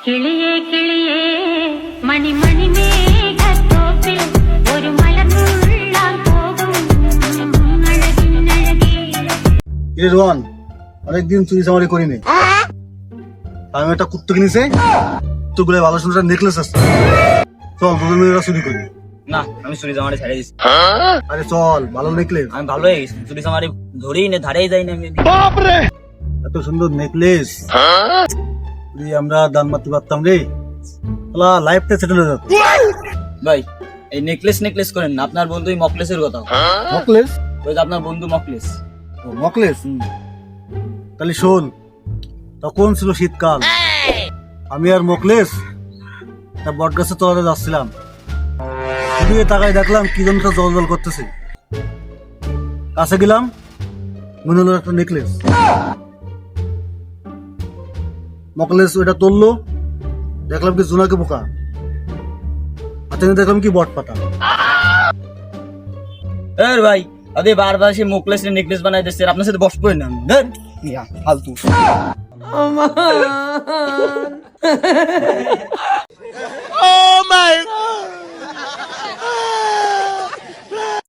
കിളിയേ കിളിയേ മണിമണി മേഘത്തോപ്പിൽ ഒരു മലർന്നുള്ളാൻ പോകും അഴകിനഴകേ এ রোহান, অনেকদিন চুরি চামারি করিনি। আমি একটা কুত্তা কিনেছে, কুত্তগুলো ভালো সুন্দর নেকলেস আছে। চল দুজন মিলে চুরি করি। না, আমি চুরি চামারি ছেড়ে দিচ্ছি। আরে চল, ভালো নেকলেস। আমি ভালো হয়ে গেছি, চুরি চামারি ধরেই না, ধারেই যাই না আমি। এত সুন্দর নেকলেস যদি আমরা দান মারতে পারতাম রে, লাইফটা সেটেল হয়ে যেত। ভাই, এই নেকলেস করেন না, আপনার বন্ধু মকলেসের কথা। মকলেস? ওই যে আপনার বন্ধু মকলেস। ও মকলেস, তাহলে শোন, তখন ছিল শীতকাল, আমি আর মকলেস একটা বট গাছের তলাতে যাচ্ছিলাম। দূরে তাকায় দেখলাম কি যেন একটা জল জল করতেছে। কাছে গেলাম, মনে হলো একটা নেকলেস। মকলেস ওইটা তুললো, দেখলাম কি জোনাকে পোকা, হাতে নিয়ে দেখলাম কি বট পাতা। ভাই, আপনি বারবার সে মকলেস নেকলেস বানাই দিচ্ছে, আপনার সাথে বস করে না ফালতু।